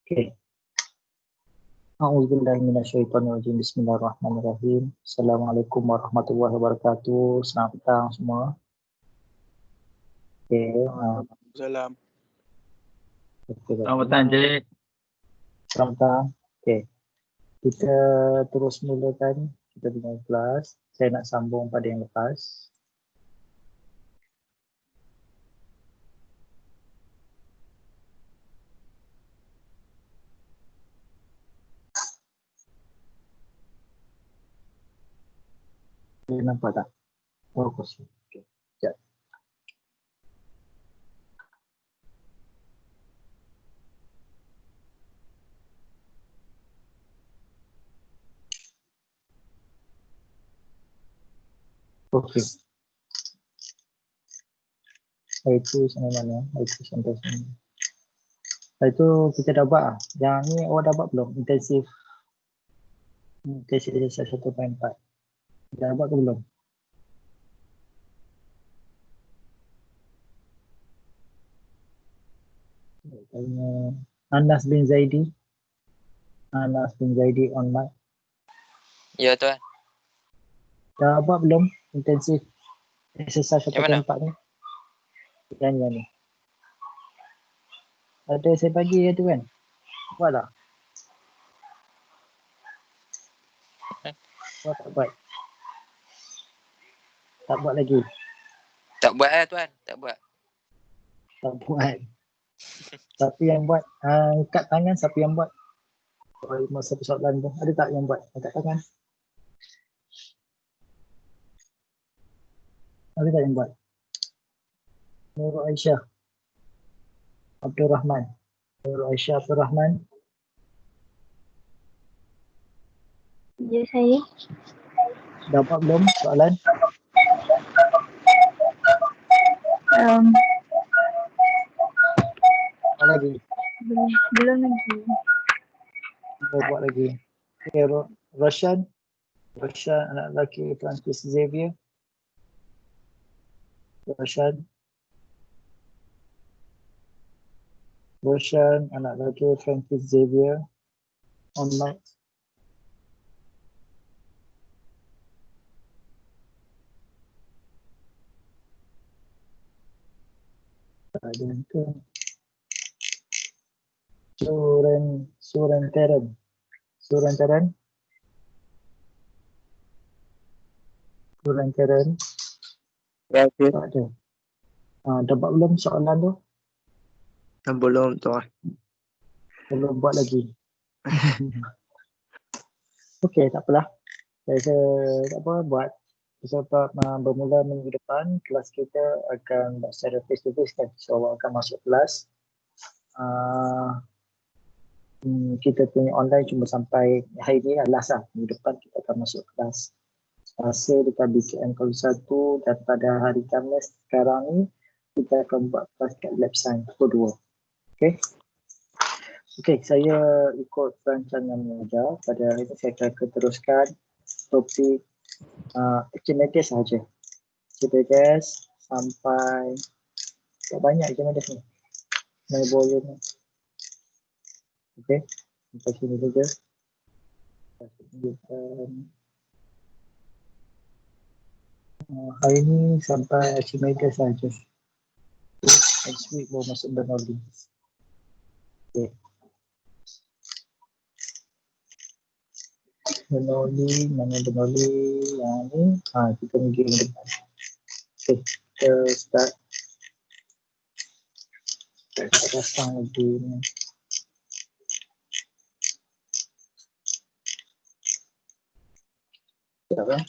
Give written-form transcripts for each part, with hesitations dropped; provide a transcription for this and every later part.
Oke. A'udzubillahi minasyaitonirrajim. Bismillahirrahmanirrahim. Assalamualaikum warahmatullahi wabarakatuh. Selamat petang semua. Oke. Salam. Selamat petang, Cik. Selamat petang. Oke. Kita terus mulakan kita punya kelas. Saya nak sambung pada yang lepas. Boleh nampak tak? Oh, kosong. Okey. Sekejap. Okey. Itu sampai mana? Itu sampai sini. Itu kita dah buat. Yang ni awak dah buat belum? Intensif exercise 1.4. Dah buat ke belum? Tanya Anas bin Zaidi. Anas bin Zaidi on mic. Ya, Tuan. Dah buat belum? Intensif exercise Yang mana? 1.4 ni. Yang ni. Ada saya bagi ke tu kan? Buat tak? Buat tak buat? Tak buat lagi? Tak buat Tuan. Tak buat. Tak buat. Siapa yang buat? Angkat tangan siapa yang buat? Kalau masa persoalan tu. Ada tak yang buat? Angkat tangan. Ada tak yang buat? Nurul Aisyah. Abdul Rahman. Nurul Aisyah Abdul Rahman. Ya, saya. Dah buat belum soalan? Buat lagi? Belum lagi. Buat lagi. Okay, Roshan. Roshan anak lelaki Francis Xavier. Roshan. Roshan anak lelaki Francis Xavier. On mic. Ada tu. Suren Teren. Suren Teren. Suren Teren. Ya, Cik. Tak ada. Dapat belum soalan tu? Belum, Tuan. Belum buat lagi. Okey, tak apalah. Saya tak apa buat. Sebab bermula minggu depan kelas kita akan buat secara face to face kan. So awak akan masuk kelas. Kita punya online cuma sampai hari ni lah last lah. Minggu depan kita akan masuk kelas. Selasa dekat BKM Kuala 1 dan pada hari Khamis sekarang ni kita akan buat kelas kat lab science pukul 2. Okey. Okey, saya ikut rancangan mengajar. Pada hari ini saya akan teruskan topik Archimedes sahaja. Archimedes sampai tak banyak Archimedes ni. Main volume ni. Okey, sampai sini saja. Saya tunjukkan. Hari ini sampai Archimedes sahaja. Next week baru masuk Bernoulli. Okey. Bernoulli, mana Bernoulli yang ni? Kita pergi ke depan. Okey, kita start. Kita pasang lagi ni. Sekejap eh.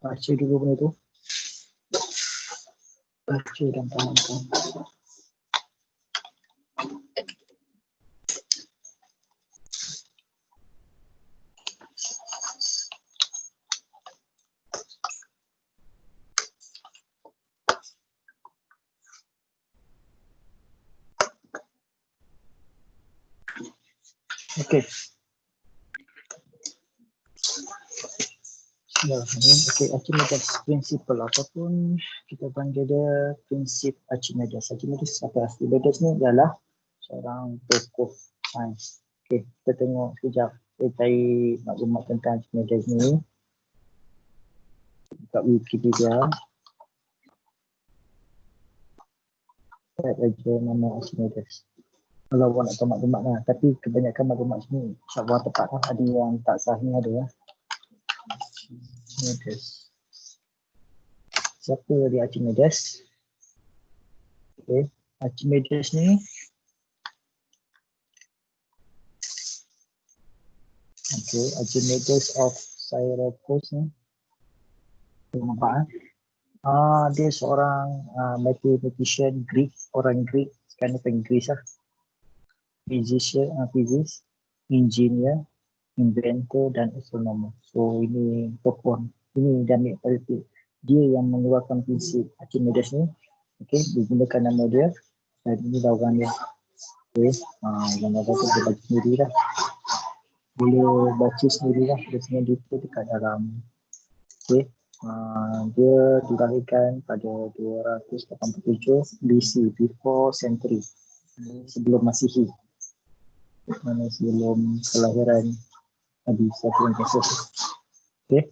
Baca dulu benda tu. Baca dan fahamkan. Okey. Ya, ini okay, Archimedes principle ataupun kita panggil dia prinsip Archimedes. Archimedes apa? Archimedes ni adalah seorang tokoh sains. Okey, kita tengok sekejap. Kita cari maklumat tentang Archimedes ni kat Wikipedia. Type aja nama Archimedes. Kalau awak nak tahu maklumat lah. Tapi kebanyakan maklumat sini insyaAllah tepat lah. Ada yang tak sahih ada lah. Archimedes. Siapa dia Archimedes? Okay. Archimedes ni Archimedes of Syracuse ni. Nampak dia seorang mathematician Greek, orang Greek, sekarang ni Inggeris lah. Physician, physics, engineer, inventor dan astronomer. So ini tokoh, ini dia ambil politik. Dia yang mengeluarkan prinsip Archimedes ni. Okey, digunakan nama dia dan ini dah orang dia. Okey, yang ada tu boleh baca sendiri lah. Boleh baca sendiri lah. Dia punya detail dekat dalam. Okey, dia dilahirkan pada 287 BC, before century, sebelum Masihi. Mana sebelum kelahiran Nabi SAW. Okey,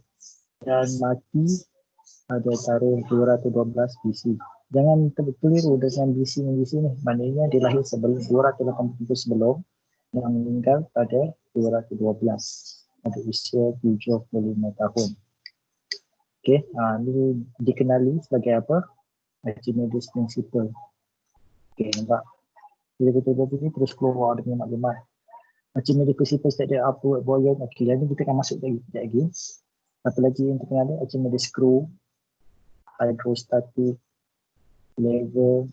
dan mati pada tarikh 212 BC. Jangan terkeliru dengan BC ni. Maknanya dia lahir sebelum 280 sebelum dan meninggal pada 212 pada usia 75 tahun. Okey, ini dikenali sebagai apa? Archimedes principle. Okey, nampak? Bila kita buat ini terus keluar dengan maklumat. Archimedes principle tak ada upward buoyant. Okey, yang ni kita akan masuk lagi. Apa lagi yang terkenal ada? Archimedes screw, hydrostatic lever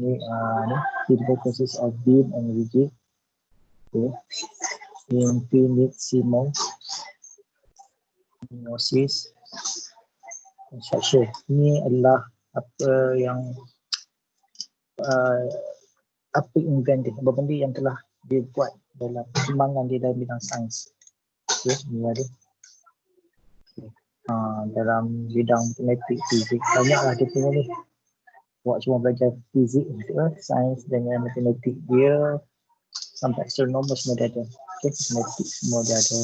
ni physical process of beam and rigid. Okay. Infinitesimal meiosis construction. Ini adalah apa yang apa invent dia, apa benda yang telah dia buat dalam perkembangan dia dalam bidang sains. Okay, ni ada. Okay. Dalam bidang matematik, fizik, banyaklah dia punya ni. Buat cuma belajar fizik, sains dengan matematik, dia sampai astronomer semua dia ada. Okay, matematik semua dia ada.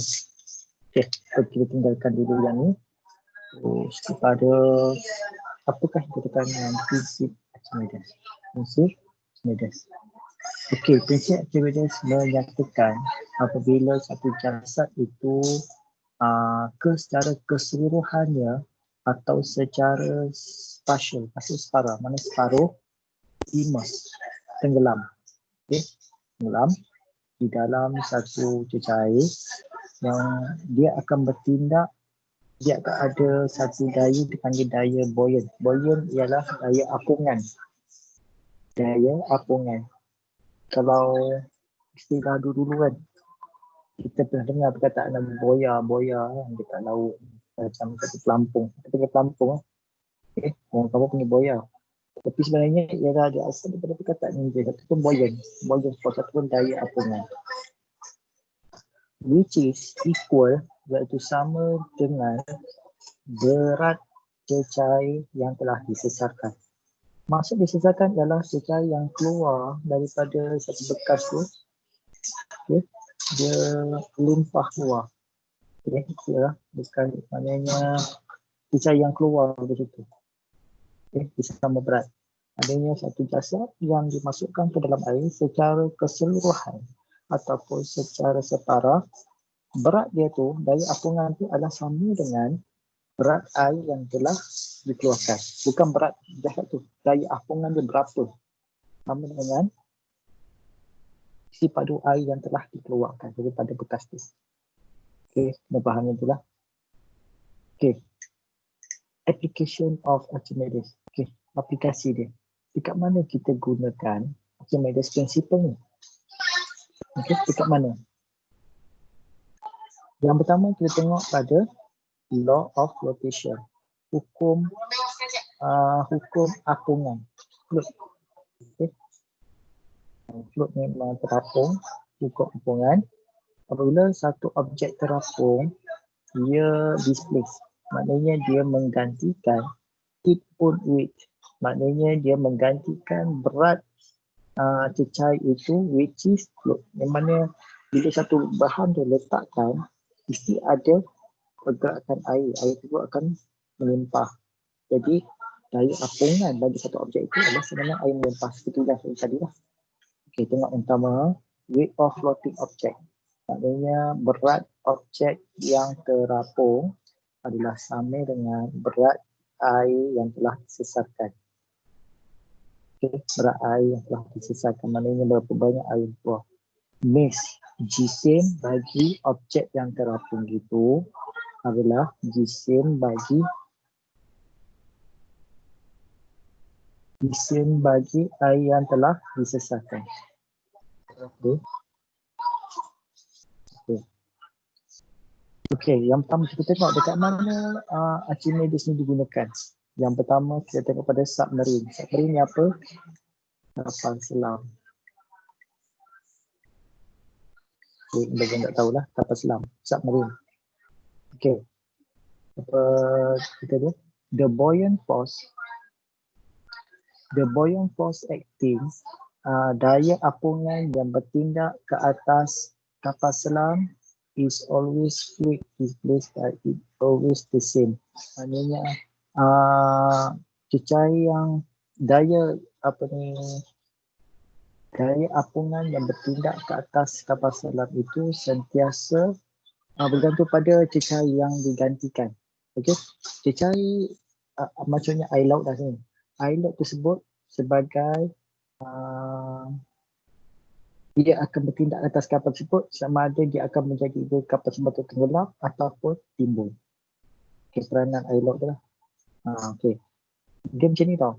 Okay, kita tinggalkan dulu yang ni. Terus kepada apakah yang dikatakan prinsip Archimedes? Prinsip Archimedes. Okey, prinsip Archimedes menyatakan apabila satu jasad itu secara keseluruhannya atau secara partial, setara, mana separuh, immerse, tenggelam. Okey, tenggelam di dalam satu cecair yang dia akan bertindak, dia akan ada satu daya dipanggil daya buoyant. Buoyant ialah daya apungan. Daya apungan. Kalau istilah dulu kan, kita pernah dengar perkataan boya yang dekat laut, macam satu pelampung. Kita panggil pelampung. Okay. Orang kamu panggil boya. Tapi sebenarnya ialah dia asal daripada perkataan ini. Satu pun buoyant. Buoyant satu pun daya apungan. Which is equal, iaitu sama dengan berat cecair yang telah disesarkan. Maksud disesarkan ialah cecair yang keluar daripada satu bekas tu, okay, dia limpah keluar. Okay, itulah bekas, maknanya cecair yang keluar dari situ. Okay, bisa sama berat. Adanya satu jasad yang dimasukkan ke dalam air secara keseluruhan ataupun secara setara, berat dia tu, daya apungan tu adalah sama dengan berat air yang telah dikeluarkan. Bukan berat jasad tu, daya apungan dia berapa, sama dengan isi padu air yang telah dikeluarkan daripada bekas tu. Okey, dah faham itulah. Okey, application of Archimedes. Okey, aplikasi dia. Dekat mana kita gunakan Archimedes principle ni? Okey, dekat mana? Yang pertama kita tengok pada law of flotation. Hukum apungan. Fluid. Okay. Fluid memang terapung, hukum apungan. Apabila satu objek terapung dia displace. Maknanya dia menggantikan input weight. Maknanya dia menggantikan berat cecair itu, which is float. Yang mana bila satu bahan tu letakkan, mesti ada pergerakan air. Air itu akan melimpah. Jadi daya apungan bagi satu objek itu adalah sebenarnya air melimpah. Seperti yang saya tadi lah. Okey, tengok yang pertama, weight of floating object. Maknanya berat objek yang terapung adalah sama dengan berat air yang telah disesatkan. Okey, berat air yang telah disesatkan. Maknanya berapa banyak air keluar. Mass jisim bagi objek yang terapung itu adalah jisim bagi air yang telah disesatkan. Okey. Okey, yang pertama kita tengok dekat mana Archimedes ni digunakan. Yang pertama kita tengok pada submarine. Submarine ni apa? Kapal selam. Okay, bagi yang tak tahulah, kapal selam, submarine. Okey. Apa kita tu? The buoyant force acting, daya apungan yang bertindak ke atas kapal selam is always fluid, it always the same. Maknanya cecair yang daya apungan yang bertindak ke atas kapal selam itu sentiasa bergantung pada cecair yang digantikan. Okey, cecair maksudnya air laut dah sini. Air laut tersebut sebagai dia akan bertindak atas kapal tersebut sama ada dia akan menjadi kapal tersebut tenggelam ataupun timbul. Okay, peranan air laut tu lah. Okay. Dia macam ni tau.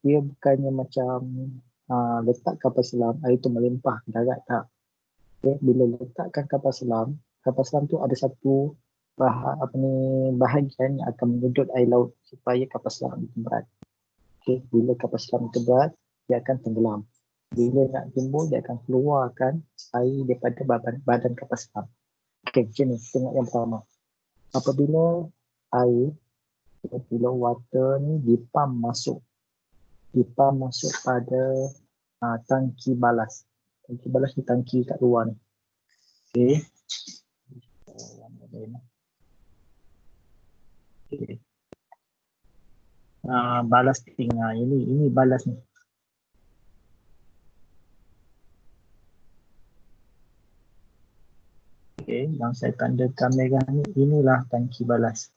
Dia bukannya macam letak kapal selam, air tu melimpah ke darat, tak. Okay. Bila letakkan kapal selam tu ada satu bahagian yang akan menyedot air laut supaya kapal selam itu berat. Okay. Bila kapal selam itu berat, dia akan tenggelam. Bila nak timbul, dia akan keluarkan air daripada badan kapal selam. Okey, macam ni. Tengok yang pertama. Apabila water ni dipam masuk pada tangki balas. Tangki balas ni tangki kat luar ni. Okey. Okay. Balas tinggal. Ini balas ni. Okay, yang saya tandakan merah ni, inilah tangki balas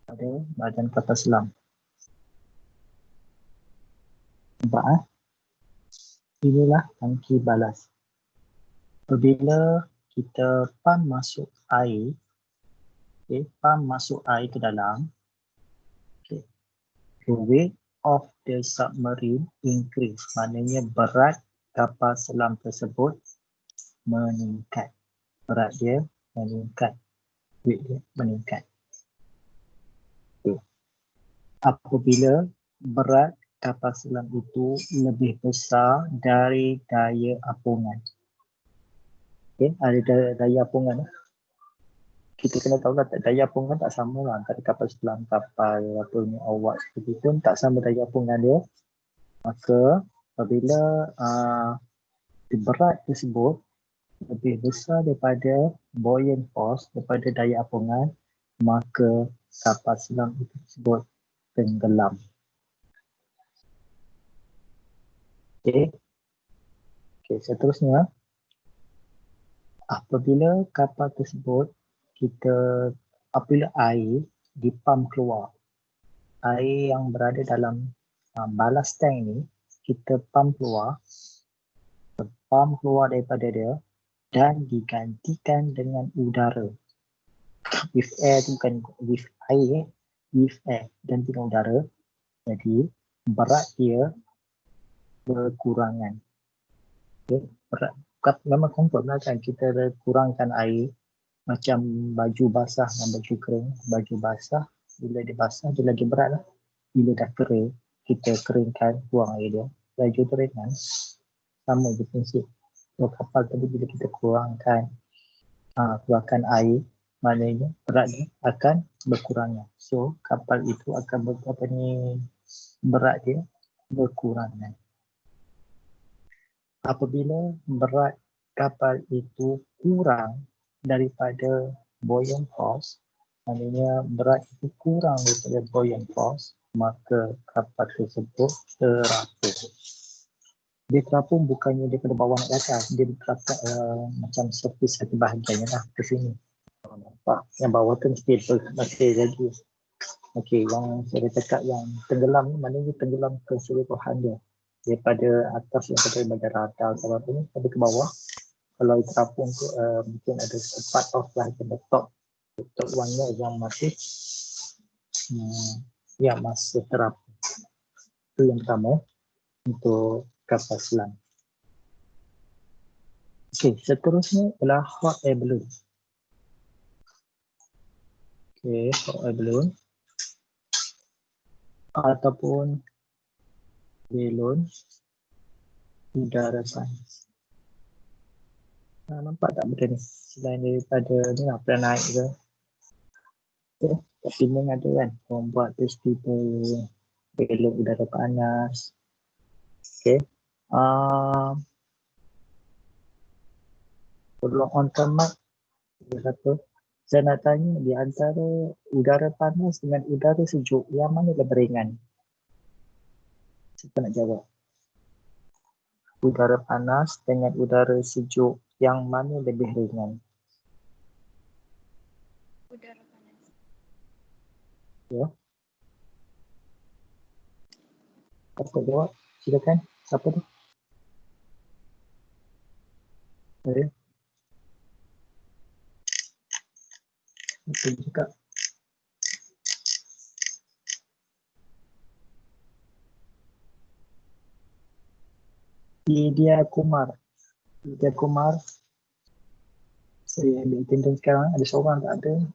pada badan kapal selam. Nampak? Inilah tangki balas. Apabila kita pam masuk air ke dalam, okay, the weight of the submarine increase. Maknanya berat kapal selam tersebut meningkat. Berat dia meningkat. Weight dia meningkat. Okay. Apabila berat kapal selam itu lebih besar dari daya apungan. Okay. Ada daya apungan. Kita kena tahu lah daya apungan tak sama lah antara kapal selam, kapal awak seperti pun tak sama daya apungan dia. Maka apabila berat tersebut lebih besar daripada buoyant force, daripada daya apungan, maka kapal selam itu tersebut tenggelam. Okey, seterusnya, apabila kapal tersebut apabila air dipam keluar, air yang berada dalam balas tank ni kita pam keluar daripada dia dan digantikan dengan udara. With air tu bukan with air, with air dan dengan udara. Jadi berat dia berkurangan. Okay. Berat memang confirm lah kan, kita kurangkan air macam baju basah dan baju kering. Baju basah bila dia basah dia lagi berat lah. Bila dah kering kita keringkan, buang air dia, baju tu ringan. Sama je prinsip. So, kapal tadi bila kita keluarkan air, maknanya berat dia akan berkurangan. So kapal itu akan berat dia berkurangan. Apabila berat kapal itu kurang daripada buoyant force, maknanya berat itu kurang daripada buoyant force, maka kapal tersebut terapung. Dia terapung bukannya daripada bawah nak ke atas, dia terapung macam surface satu bahagiannya lah ke sini. Nampak? Yang bawah tu masih lagi. Okey, yang saya cakap yang tenggelam ni maknanya tenggelam keseluruhan dia. Daripada atas yang kita bagian radar atau apa ni sampai ke bawah. Kalau terapung tu mungkin ada part of lah the top one-nya yang masih terapung. Itu yang pertama untuk kapal selam. Okey, seterusnya adalah hot air balloon. Okey, hot air balloon ataupun balon udara panas. Nampak tak benda ni? Selain daripada ni lah, pernah naik ke? Okay. Kat Penang ada kan? Orang buat festival balon udara panas. Okay. Kalau on tarmac, saya nak tanya di antara udara panas dengan udara sejuk, yang mana lebih ringan? Siapa nak jawab? Udara panas dengan udara sejuk, yang mana lebih ringan? Udara panas. Ya. Siapa jawab? Silakan. Siapa tu? Saya. Betul juga. Lydia Kumar. Saya ambil attendance sekarang. Ada seorang tak ada?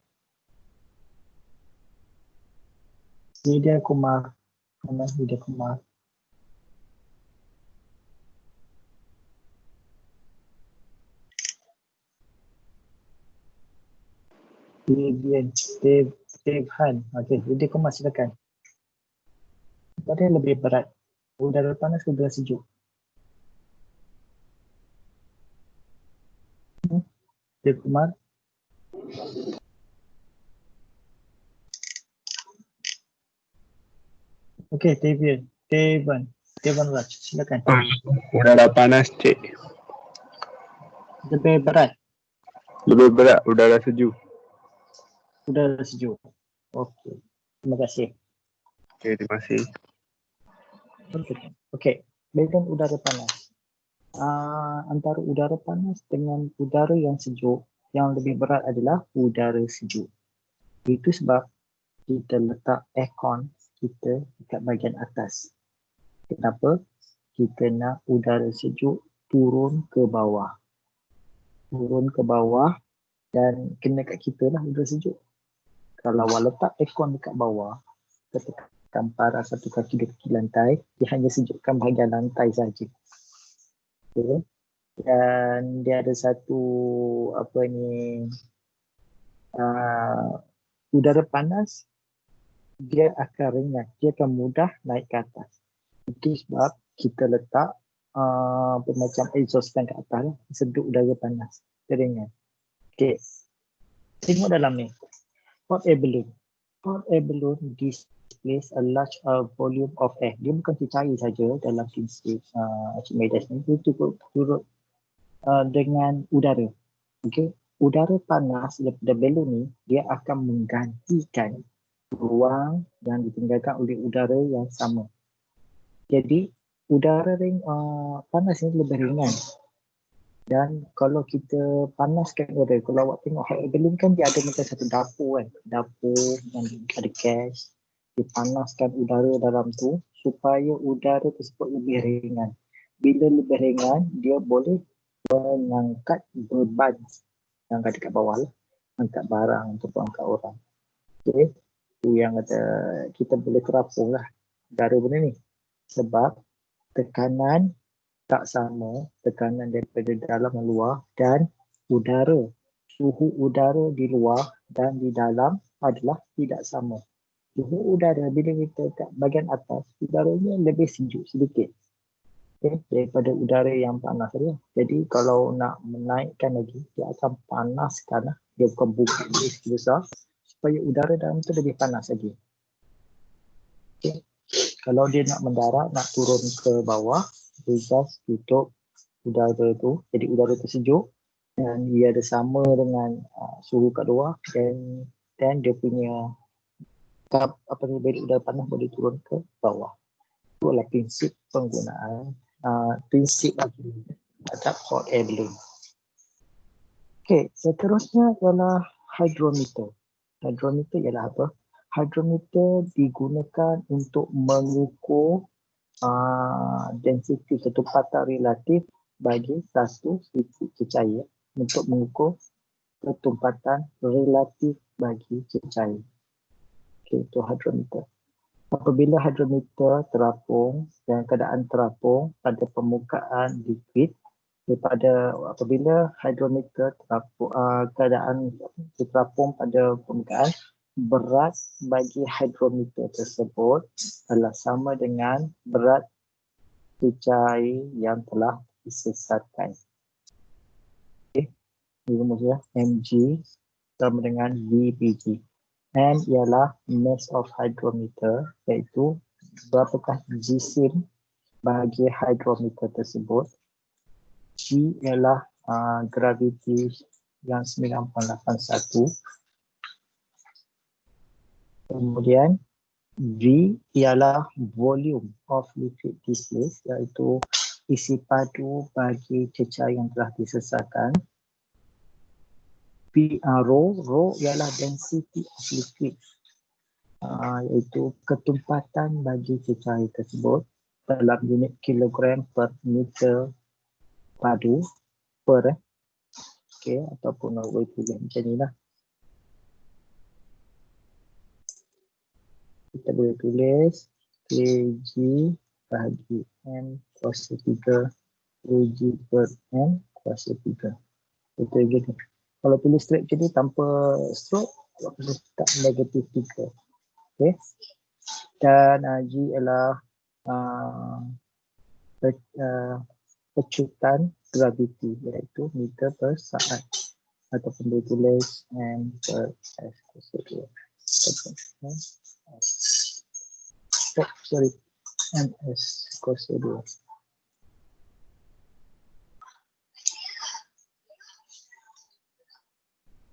Lydia Kumar. Mana Lydia Kumar? Dave Han. Okey, Lydia Kumar silakan. Apa yang lebih berat? Udara panas ke udara sejuk? Lydia Kumar. Okey, Devan Raj, silakan. Udara panas, cik. Lebih berat Lebih berat udara sejuk. udara sejuk. Okey, terima kasih. Okey, terima kasih. Okey, balon udara panas. Antara udara panas dengan udara yang sejuk, yang lebih berat adalah udara sejuk. Itu sebab kita letak aircon kita dekat bahagian atas. Kenapa? Kita nak udara sejuk turun ke bawah. Dan kena kat kita lah udara sejuk. Kalau awak letak aircon dekat bawah, kita tekan paras satu kaki dua kaki lantai, dia hanya sejukkan bahagian lantai saja. Okay. Dan dia ada satu udara panas, dia akan ringan, dia akan mudah naik ke atas. Itu sebab kita letak macam exhaust fan kat atas, sedut udara panas, dia ringan. Okay, tengok dalam ni, hot air balloon. Hot air balloon displays a large volume of air. Dia bukan tercari saja dalam Archimedes ni, dia turut dengan udara. Okay, udara panas daripada balon ni, dia akan menggantikan ruang yang ditinggalkan oleh udara yang sama. Jadi udara panas ni lebih ringan. Dan kalau kita panaskan udara, kalau awak tengok hot air balloon kan dia ada macam satu dapur kan. Dapur yang ada gas. Dipanaskan udara dalam tu supaya udara tersebut lebih ringan. Bila lebih ringan, dia boleh mengangkat beban yang ada kat bawah lah. Angkat barang untuk angkat orang. Okay. Itu yang kata kita boleh terapung lah udara benda ni. Sebab tekanan tak sama, tekanan daripada dalam dan luar, dan udara suhu udara di luar dan di dalam adalah tidak sama. Suhu udara bila kita kat bahagian atas, udaranya lebih sejuk sedikit, daripada udara yang panas tadi. Jadi kalau nak menaikkan lagi, dia akan panaskan, dia bukan buka besar supaya udara dalam tu lebih panas lagi. Okay. Kalau dia nak mendarat, nak turun ke bawah, dia just tutup udara tu, jadi udara tu sejuk dan dia ada sama dengan suhu kat luar, dan dia punya bila udara panas boleh turun ke bawah. Itu adalah prinsip penggunaan prinsip lagi terhadap hot air balloon. Okey, seterusnya ialah hydrometer. Hydrometer ialah apa? Hydrometer digunakan untuk mengukur densiti ketumpatan relatif bagi satu titik cecair, untuk mengukur ketumpatan relatif bagi cecair. Okey, itu hydrometer. Apabila hydrometer terapung dan keadaan terapung pada permukaan liquid, apabila hydrometer terapung, keadaan terapung pada permukaan, berat bagi hydrometer tersebut adalah sama dengan berat cecair yang telah disesatkan. Okey, ini rumusnya mg sama dengan vbg. M ialah mass of hydrometer, iaitu berapakah jisim bagi hydrometer tersebut. G ialah graviti yang 9.81. Kemudian V ialah volume of liquid displaced, iaitu isi padu bagi cecair yang telah disesatkan. Rho ialah density of liquid, iaitu ketumpatan bagi cecair tersebut dalam unit kilogram per meter padu per ataupun boleh tulis macam ni lah. Kita boleh tulis kg bagi m kuasa 3 kg per m kuasa 3. Betul gitu. Kalau tulis straight macam ni tanpa stroke, kita letak negatif 3. Okay. Dan G ialah pecutan graviti, iaitu meter per saat, ataupun boleh tulis m per s kuasa 2. ms kuasa 2.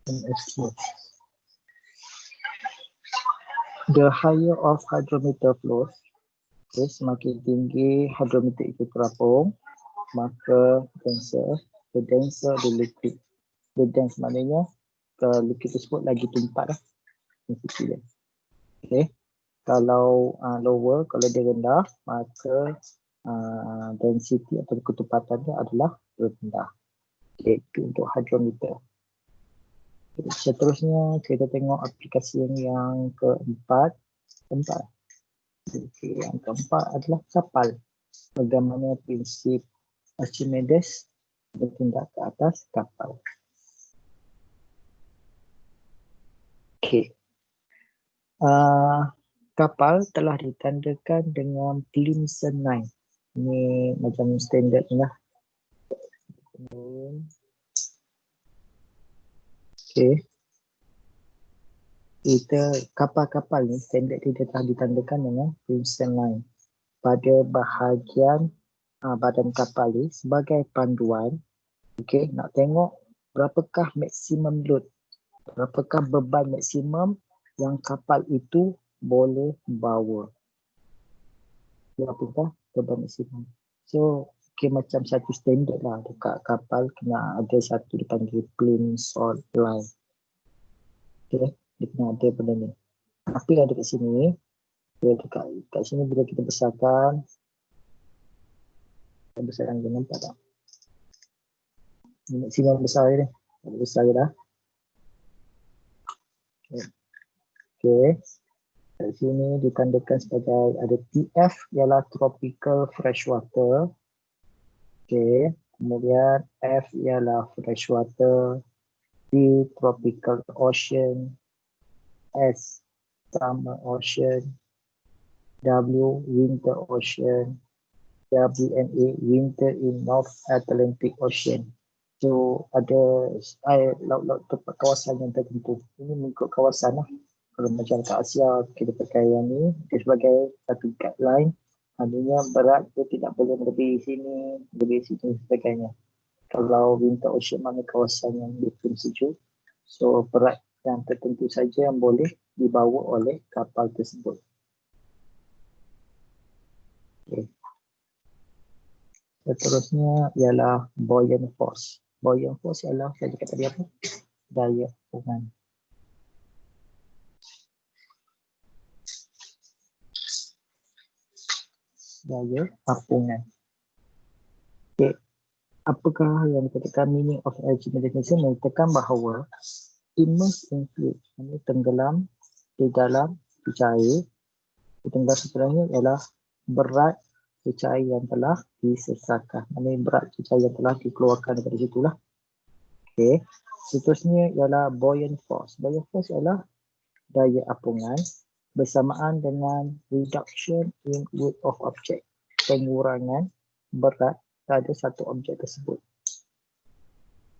ms2. The higher of hydrometer flows, semakin tinggi hydrometer itu terapung, maka the denser the liquid. The dense maknanya liquid tersebut lagi tumpat lah. Okay. Kalau lower, kalau dia rendah, maka density atau ketumpatannya adalah rendah. Okay, itu untuk hydrometer. Seterusnya kita tengok aplikasi yang keempat. Yang keempat adalah kapal. Bagaimana prinsip Archimedes bertindak ke atas kapal. Okey. Kapal telah ditandakan dengan Plimsoll line. Ini macam standard ni lah. Okey. Kapal-kapal ni standard dia telah ditandakan dengan Plimsoll line pada bahagian badan kapal ni sebagai panduan. Okey, nak tengok berapakah maksimum load, berapakah beban maksimum yang kapal itu boleh bawa. Berapakah beban maksimum. So, macam satu standard lah dekat kapal, kena ada satu dipanggil Plimsoll line. Okay, dia kena ada benda ni. Apa yang ada kat sini, kat sini bila kita besarkan, dia nampak tak? Maksimum besar je ni. Besar je dah. Okay. Kat sini ditandakan sebagai ada TF ialah tropical freshwater. Okay. Kemudian F ialah freshwater. T, tropical ocean. S, summer ocean. W, winter ocean. W and A, winter in North Atlantic Ocean. So ada laut-laut tempat kawasan yang tertentu. Ini mengikut kawasan lah. Kalau macam kat Asia, kita pakai yang ni dia sebagai satu guideline. Artinya berat dia tidak boleh melebihi sini, dan sebagainya. Kalau winter ocean mana kawasan yang iklim sejuk, so berat yang tertentu saja yang boleh dibawa oleh kapal tersebut. Okay. Seterusnya ialah buoyant force. Buoyant force ialah saya cakap tadi apa? Daya apungan. Daya apungan. Okay. Apakah yang dikatakan meaning of Archimedes menyatakan bahawa immerse in fluid, ini tenggelam di dalam cecair. Tenggelam sebenarnya ialah berat cecair yang telah disesatkan. Ini berat cecair yang telah dikeluarkan daripada situlah. Okey. Seterusnya ialah buoyant force. Buoyant force ialah daya apungan bersamaan dengan reduction in weight of object. Pengurangan berat pada satu objek tersebut.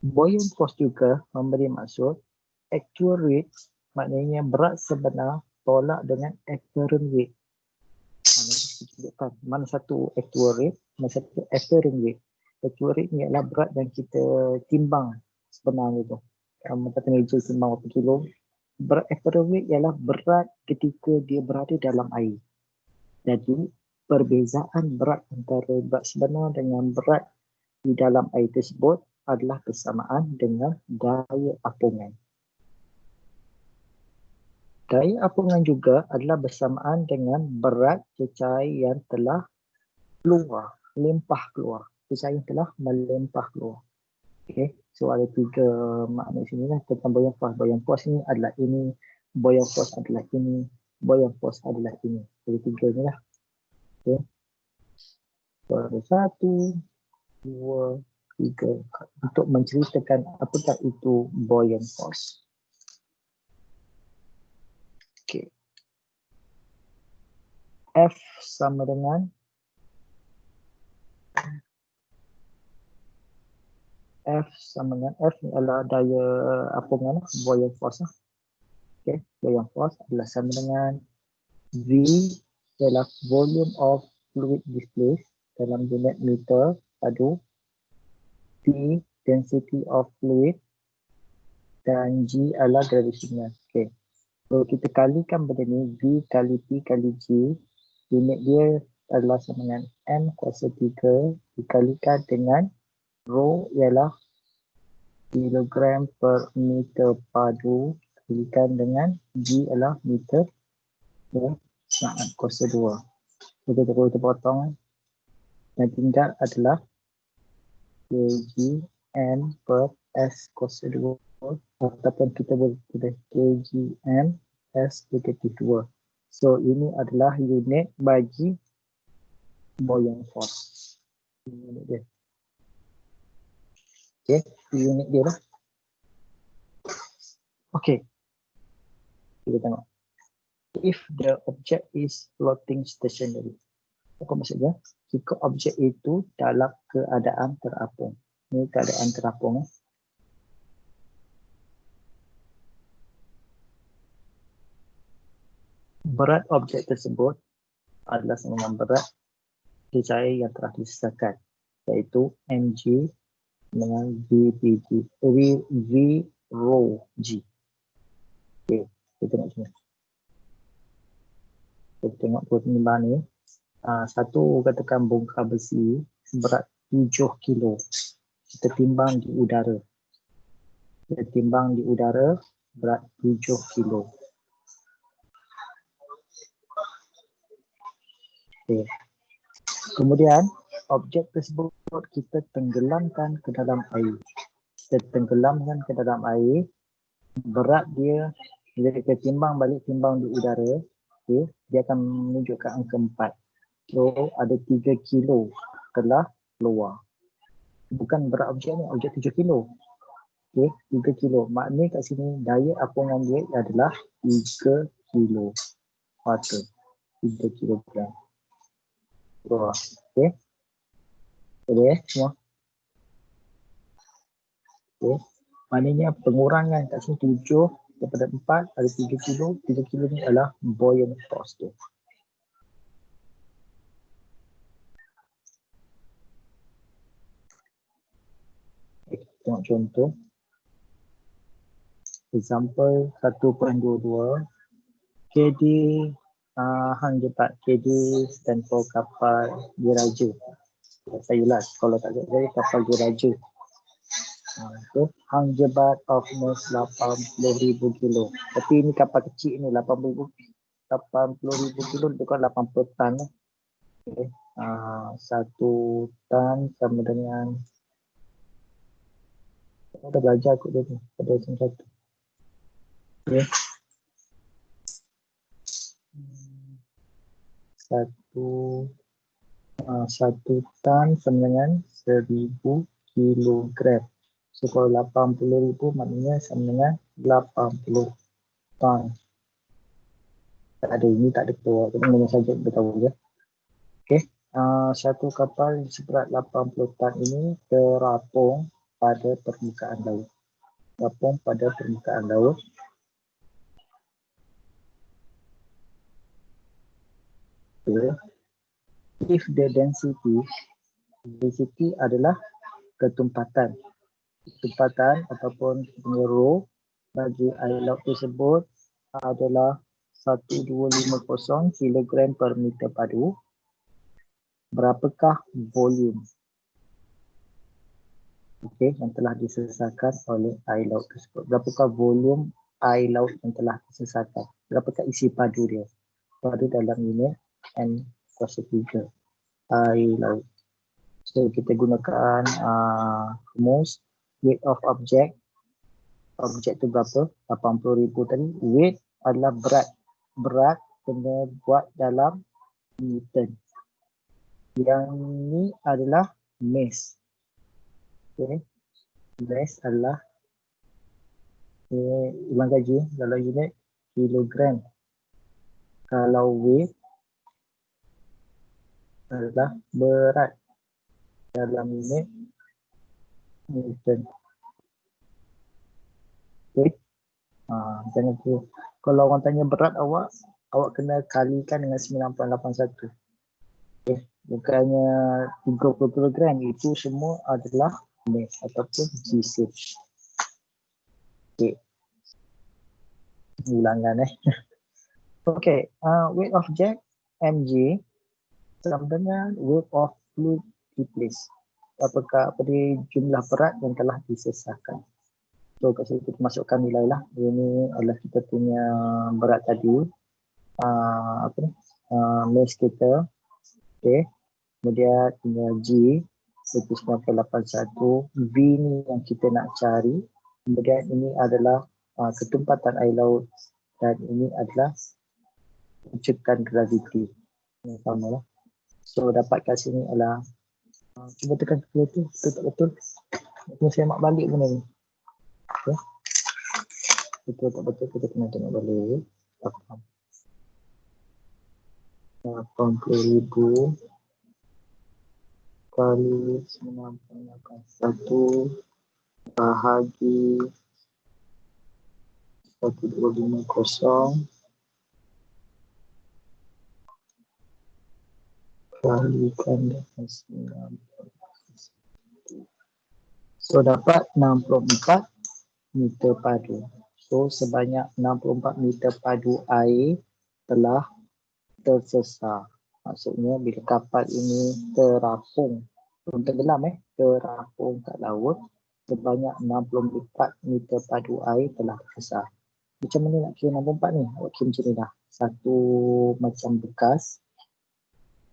Buoyant force juga memberi maksud actual weight, maknanya berat sebenar tolak dengan apparent weight. Mana satu actual weight, mana satu apparent weight. Actual weight ni adalah berat yang kita timbang sebenarnya tu. Kalau kata meja timbang berapa kilo. Berat apparent weight ialah berat ketika dia berada dalam air. Jadi perbezaan berat antara berat sebenar dengan berat di dalam air tersebut adalah bersamaan dengan daya apungan. Daya apungan juga adalah bersamaan dengan berat cecair yang telah keluar, melimpah keluar. Cecair yang telah melimpah keluar. Okay. So ada tiga makna sini lah tentang buoyant force. Buoyant force ni adalah ini, buoyant force adalah ini, buoyant force adalah ini. Jadi tiga ni lah. Okay. So ada 1, 2, 3 untuk menceritakan apakah itu buoyant force. Okay. F sama dengan F ni adalah daya apungan, buoyant force lah. Okay. Buoyant force adalah sama dengan V ialah volume of fluid displaced dalam unit meter padu, P density of fluid, dan G adalah gravitational. Okay. So kita kalikan benda ni, V kali P kali G, unit dia adalah sama dengan M kuasa 3 dikalikan dengan rho ialah kilogram per meter padu dikalikan dengan G adalah meter per saat kuasa 2. Kita boleh terpotong. Yang tinggal adalah kgm per S kuasa 2 ataupun kita boleh tulis kgm S negatif 2. So ini adalah unit bagi buoyant force. Unit dia. Okay, unit dia lah. Okay. Kita tengok. If the object is floating stationary. Apa maksudnya? Jika objek itu dalam keadaan terapung. Ini keadaan terapung. Berat objek tersebut adalah sama dengan berat cecair yang telah disesatkan, iaitu mg dengan v rho g. Okey, kita tengok sini. Kita tengok penimbangan ni. Satu katakan bongkar besi berat 7 kilo. Kita timbang di udara. Kita timbang di udara berat 7 kilo. Okay. Kemudian objek tersebut kita tenggelamkan ke dalam air. Kita tenggelamkan ke dalam air, berat dia bila kita timbang balik, timbang di udara, okay, dia akan menunjukkan angka 4. So ada 3 kilo telah keluar. Bukan berat objek ni, objek 7 kilo. Okey, 3 kilo. Maknanya kat sini daya apungan dia adalah 3 kilo water. 3 kilogram. Wah, okey. Boleh semua? Okey. Maknanya pengurangan kat sini 7 daripada 4 ada 3 kilo. 3 kilo ni adalah buoyant force dia. Okay, tengok contoh. Example 1.22. KD hang jebat. KD stand for kapal diraja. Saya lah kalau tak ada saya kapal diraja. So, hang jebat of mass 80,000 kilo. Tapi ini kapal kecil ni 80,000 kilo bukan 80 tan. Okay. 1 tan sama dengan dah belajar kot dia ni pada lesson 1. Okay. 1 tan sama dengan 1000 kilogram. So kalau 80,000 maknanya sama dengan 80 tan. Tak ada, ini tak ada keluar. Kita memang saja kita tahu je. Okey. Satu kapal seberat 80 tan ini terapung pada permukaan laut. Terapung pada permukaan laut. Okay. If the density adalah ketumpatan ataupun rho bagi air laut tersebut adalah 1250 kg per meter padu. Berapakah volume yang telah disesarkan oleh air laut tersebut? Berapakah volume air laut yang telah disesarkan? Berapakah isi padu dia? Padu dalam unit N kuasa 3 air laut. So kita gunakan rumus weight of object. Objek tu berapa? 80,000 tadi. Weight adalah berat. Berat kena buat dalam Newton. Yang ni adalah mass. Okay. Mass adalah ulang gaji dalam unit kilogram. Kalau weight adalah berat dalam unit Newton. Okay. Jangan tu. Kalau orang tanya berat awak kena kalikan dengan 9.81. Okay. Bukannya 30 kg, itu semua adalah mass ataupun GC. Okay. Ulangan Okay. Weight of jet mg sama dengan weight of fluid replace. Apakah jumlah berat yang telah disesarkan. So kat sini kita masukkan nilai lah. Ini adalah kita punya berat tadi. Mass kita. Okay. Kemudian tinggal G itu 981. V ni yang kita nak cari. Kemudian ini adalah ketumpatan air laut. Dan ini adalah puncakan graviti. Yang sama lah. So dapat kat sini adalah cuba tekan tu. Betul tak betul? Mungkin saya mak balik benda ni. Okay. Betul tak betul kita kena tengok balik. 80,000 kali 981 bahagi 1250 kalikan dengan 9. So dapat 64 meter padu. So sebanyak 64 meter padu air telah tersesar. Maksudnya bila kapal ini terapung, belum tenggelam terapung kat laut, sebanyak 64 meter padu air telah tersesar. Macam mana nak kira 64 ni? Awak kira macam ni dah. Satu macam bekas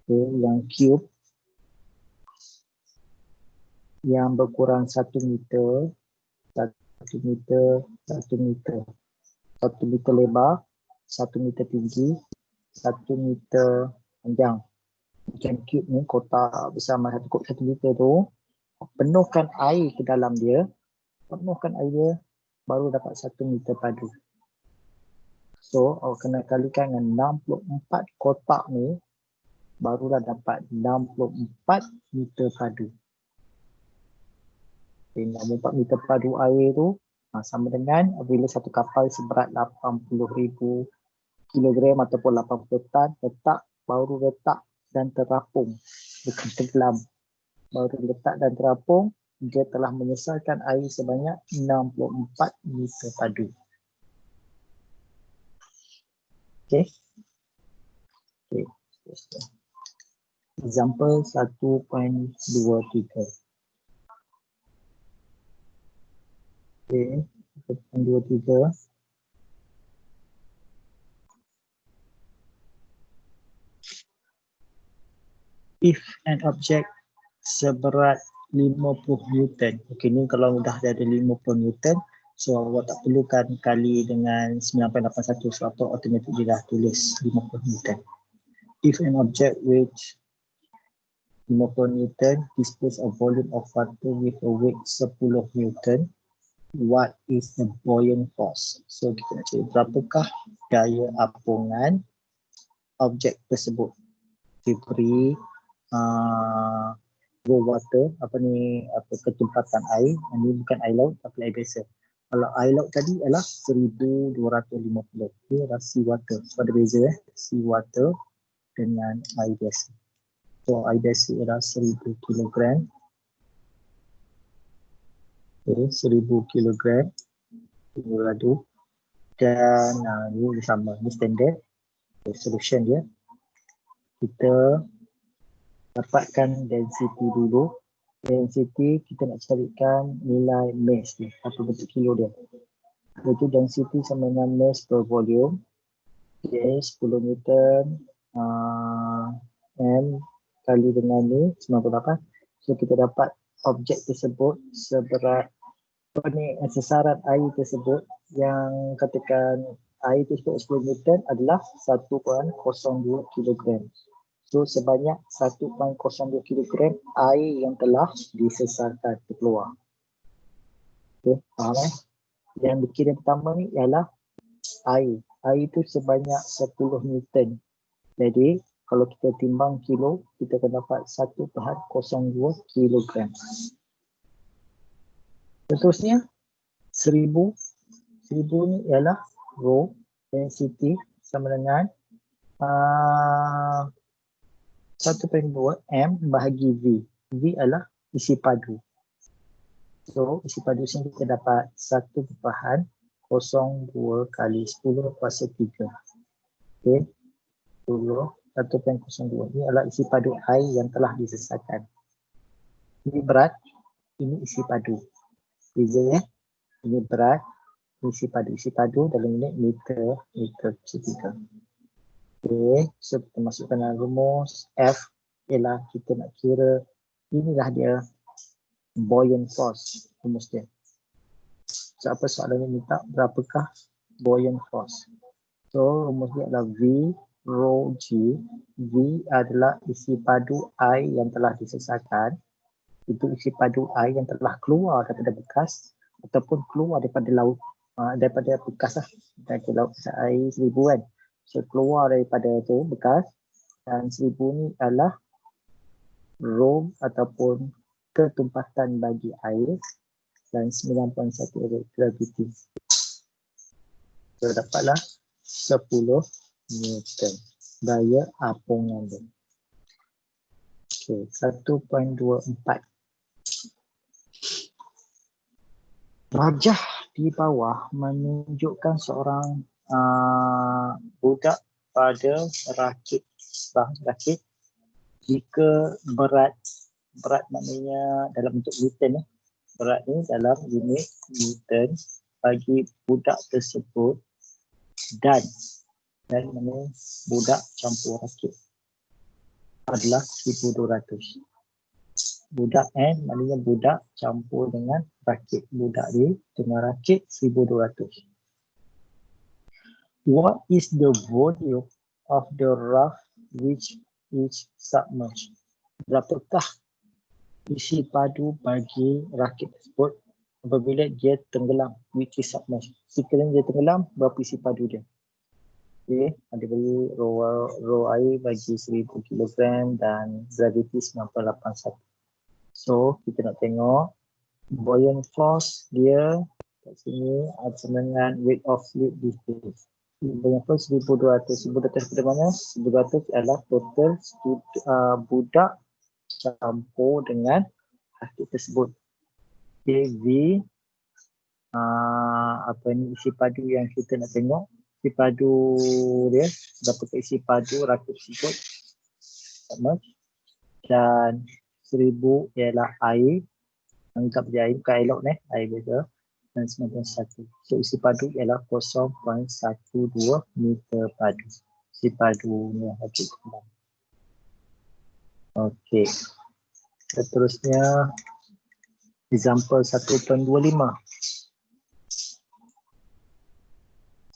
yang cube yang berkurang 1 meter, 1 meter, 1 meter. 1 meter lebar, 1 meter tinggi, 1 meter panjang. Macam cube ni, kotak besar 1 meter tu, penuhkan air ke dalam dia, penuhkan air dia, baru dapat 1 meter padu. So, awak kena kalikan dengan 64 kotak ni, barulah dapat 64 meter padu. Okay, 64 meter padu air tu sama dengan bila satu kapal seberat 80,000 kilogram ataupun 80 tan baru letak dan terapung, bukan tenggelam. Baru letak dan terapung, dia telah menyelesaikan air sebanyak 64 meter padu. Okey. Okey. Example 1.23. Okey, 1.23. If an object seberat 50 Newton. Okey, ni kalau dah ada 50 Newton, so awak tak perlukan kali dengan 9.81 sebab tu automatik dia dah tulis 50 Newton. If an object which 50 Newton displays a volume of water with a weight 10 Newton, what is the buoyant force? So kita nak cari berapakah daya apungan objek tersebut. Diberi raw water, ketumpatan air. Ini bukan air laut tapi air biasa. Kalau air laut tadi adalah 1250. Ini adalah sea water. So ada beza sea water dengan air biasa. So air biasa adalah 1000 kilogram. Okay, 1000 kilogram beradu. Dan ini sama, ini standard. Okay, solution dia. Kita dapatkan density dulu. Density kita nak carikan nilai mass dia, apa bentuk kilo dia. Jadi density sama dengan mass per volume. Okay, 10 Newton M kali dengan ni 98. So kita dapat objek tersebut seberat sesaran air tersebut yang katakan air tersebut 10 Newton adalah 1.02 kilogram. So sebanyak 1.02 kilogram air yang telah disesarkan keluar. Okay, faham Yang dikirim pertama ni ialah air. Air itu sebanyak 10 Newton. Jadi kalau kita timbang kilo, kita akan dapat 1.02 kilogram. Seterusnya 1000 ni ialah raw density sama dengan 1.2 M bahagi V. V adalah isi padu. So isi padu sini kita dapat 1.02 kali 10 kuasa 3. Okey. 1.02 ini adalah isi padu air yang telah disesatkan. Ini berat, ini isi padu. Beza ini berat, isi padu. Isi padu dalam unit meter kuasa 3. Okey, so kita masukkan dalam rumus F ialah kita nak kira inilah dia buoyant force, rumus dia. So apa soalan ni minta berapakah buoyant force? So rumus dia adalah V rho G. V adalah isi padu air yang telah disesatkan. Itu isi padu air yang telah keluar daripada bekas ataupun keluar daripada laut, daripada bekas lah. Dari laut air 1000 kan. So keluar daripada tu bekas, dan 1000 ni adalah rho ataupun ketumpatan bagi air dan 9.1 gravity. So dapatlah 10 Newton daya apungan dia. Okey, 1.24. Rajah di bawah menunjukkan seorang budak pada rakit jika berat maknanya dalam bentuk Newton berat ni dalam unit Newton bagi budak tersebut dan mana budak campur rakit adalah 1200. Budak N maknanya budak campur dengan rakit. Budak ni dengan rakit 1200. What is the volume of the raft which is submerged? Berapakah isi padu bagi rakit tersebut apabila dia tenggelam, which is submerged. Sekiranya dia tenggelam, berapa isi padu dia? Okay, ada bagi row air bagi 1000 kg dan gravity 981. So, kita nak tengok buoyant force dia kat sini sama dengan weight of fluid distance. Buoyant force 1200. 1200 pada mana? 1200 adalah total budak campur dengan plastik tersebut. Okay, V isi padu yang kita nak tengok. Isi padu dia, berapa isi padu rakit tersebut sama, dan 1000 ialah air, anggap je air, bukan elok air biasa, dan 91. So isi padu ialah 0.12 meter padu. Isi padu ni rakit tersebut. Okey, seterusnya example 1.25.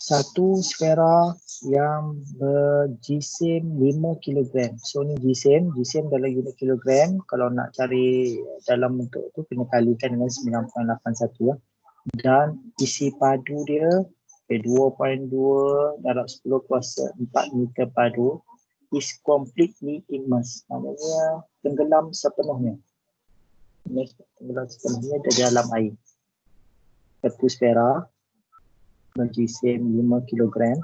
Satu sfera yang berjisim 5 kg. So ni jisim dalam unit kilogram. Kalau nak cari dalam bentuk tu kena kalikan dengan 9.81 lah. Dan isi padu dia 2.2 darab 10 kuasa 4 meter padu is completely immersed. Maknanya tenggelam sepenuhnya. Tenggelam sepenuhnya di dalam air. Satu sfera berjisim 5 kg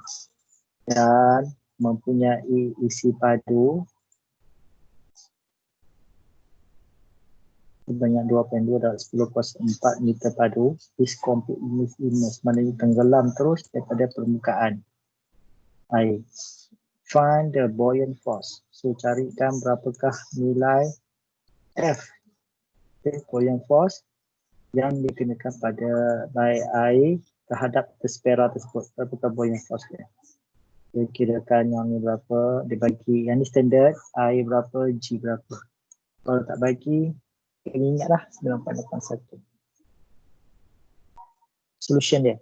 dan mempunyai isi padu sebanyak 2.2 darab 10 kuasa 4 meter padu is completely immersed, maknanya tenggelam terus daripada permukaan air. Find the buoyant force. So carikan berapakah nilai F, buoyant force yang dikenakan pada air terhadap sfera tersebut. Berapa buoyant force dia? Dia kirakan yang ni berapa, dia bagi yang ni standard, air berapa, G berapa. Kalau tak bagi, kena ingatlah 9.81. Solution dia.